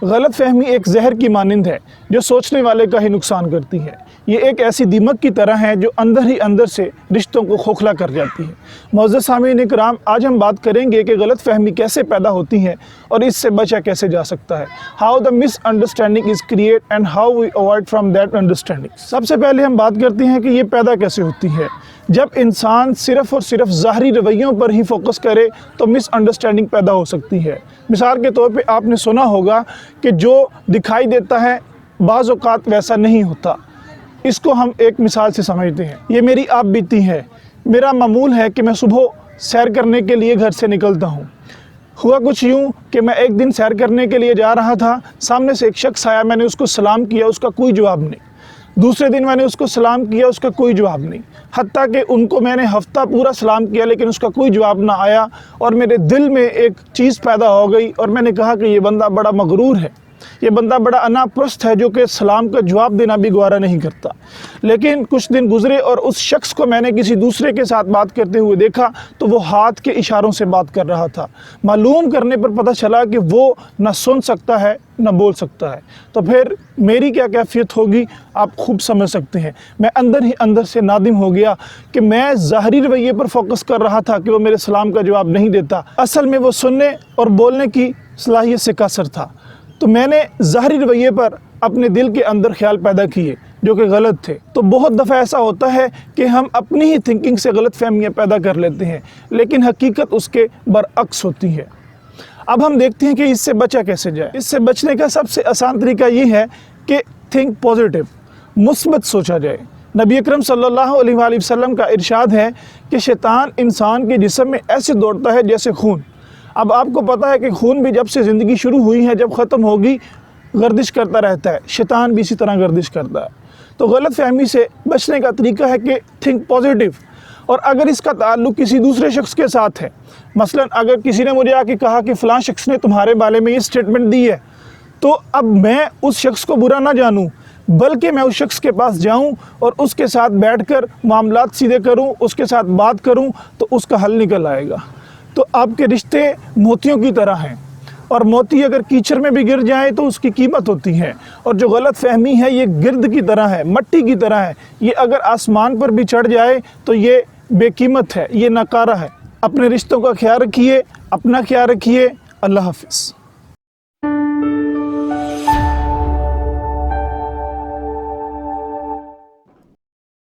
غلط فہمی ایک زہر کی مانند ہے جو سوچنے والے کا ہی نقصان کرتی ہے۔ یہ ایک ایسی دیمک کی طرح ہے جو اندر ہی اندر سے رشتوں کو کھوکھلا کر جاتی ہے۔ معزز سامعین اکرام، آج ہم بات کریں گے کہ غلط فہمی کیسے پیدا ہوتی ہے اور اس سے بچا کیسے جا سکتا ہے۔ How the misunderstanding is created and how we avoid from that understanding۔ سب سے پہلے ہم بات کرتے ہیں کہ یہ پیدا کیسے ہوتی ہے۔ جب انسان صرف اور صرف ظاہری رویوں پر ہی فوکس کرے تو مس انڈرسٹینڈنگ پیدا ہو سکتی ہے۔ مثال کے طور پہ آپ نے سنا ہوگا کہ جو دکھائی دیتا ہے بعض اوقات ویسا نہیں ہوتا۔ اس کو ہم ایک مثال سے سمجھتے ہیں۔ یہ میری آپ بیتی ہے۔ میرا معمول ہے کہ میں صبح سیر کرنے کے لیے گھر سے نکلتا ہوں۔ ہوا کچھ یوں کہ میں ایک دن سیر کرنے کے لیے جا رہا تھا، سامنے سے ایک شخص آیا، میں نے اس کو سلام کیا، اس کا کوئی جواب نہیں۔ دوسرے دن میں نے اس کو سلام کیا، اس کا کوئی جواب نہیں۔ حتیٰ کہ ان کو میں نے ہفتہ پورا سلام کیا لیکن اس کا کوئی جواب نہ آیا، اور میرے دل میں ایک چیز پیدا ہو گئی اور میں نے کہا کہ یہ بندہ بڑا مغرور ہے، یہ بندہ بڑا انا پرست ہے جو کہ سلام کا جواب دینا بھی گوارا نہیں کرتا۔ لیکن کچھ دن گزرے اور اس شخص کو میں نے کسی دوسرے کے ساتھ بات کرتے ہوئے دیکھا تو وہ ہاتھ کے اشاروں سے بات کر رہا تھا۔ معلوم کرنے پر پتہ چلا کہ وہ نہ سن سکتا ہے نہ بول سکتا ہے۔ تو پھر میری کیا کیفیت ہوگی آپ خوب سمجھ سکتے ہیں۔ میں اندر ہی اندر سے نادم ہو گیا کہ میں ظاہری رویے پر فوکس کر رہا تھا کہ وہ میرے سلام کا جواب نہیں دیتا، اصل میں وہ سننے اور بولنے کی صلاحیت سے قاصر تھا۔ تو میں نے ظاہری رویے پر اپنے دل کے اندر خیال پیدا کیے جو کہ غلط تھے۔ تو بہت دفعہ ایسا ہوتا ہے کہ ہم اپنی ہی تھنکنگ سے غلط فہمیاں پیدا کر لیتے ہیں لیکن حقیقت اس کے برعکس ہوتی ہے۔ اب ہم دیکھتے ہیں کہ اس سے بچا کیسے جائے۔ اس سے بچنے کا سب سے آسان طریقہ یہ ہے کہ تھنک پازیٹیو، مثبت سوچا جائے۔ نبی اکرم صلی اللہ علیہ وآلہ وسلم کا ارشاد ہے کہ شیطان انسان کے جسم میں ایسے دوڑتا ہے جیسے خون۔ اب آپ کو پتہ ہے کہ خون بھی جب سے زندگی شروع ہوئی ہے، جب ختم ہوگی، گردش کرتا رہتا ہے۔ شیطان بھی اسی طرح گردش کرتا ہے۔ تو غلط فہمی سے بچنے کا طریقہ ہے کہ تھنک پازیٹیو، اور اگر اس کا تعلق کسی دوسرے شخص کے ساتھ ہے، مثلا اگر کسی نے مجھے آ کے کہا کہ فلاں شخص نے تمہارے بارے میں یہ سٹیٹمنٹ دی ہے، تو اب میں اس شخص کو برا نہ جانوں بلکہ میں اس شخص کے پاس جاؤں اور اس کے ساتھ بیٹھ کر معاملات سیدھے کروں، اس کے ساتھ بات کروں تو اس کا حل نکل آئے گا۔ تو آپ کے رشتے موتیوں کی طرح ہیں، اور موتی اگر کیچڑ میں بھی گر جائے تو اس کی قیمت ہوتی ہے، اور جو غلط فہمی ہے یہ گرد کی طرح ہے، مٹی کی طرح ہے، یہ اگر آسمان پر بھی چڑھ جائے تو یہ بے قیمت ہے، یہ ناکارہ ہے۔ اپنے رشتوں کا خیال رکھیے، اپنا خیال رکھیے۔ اللہ حافظ۔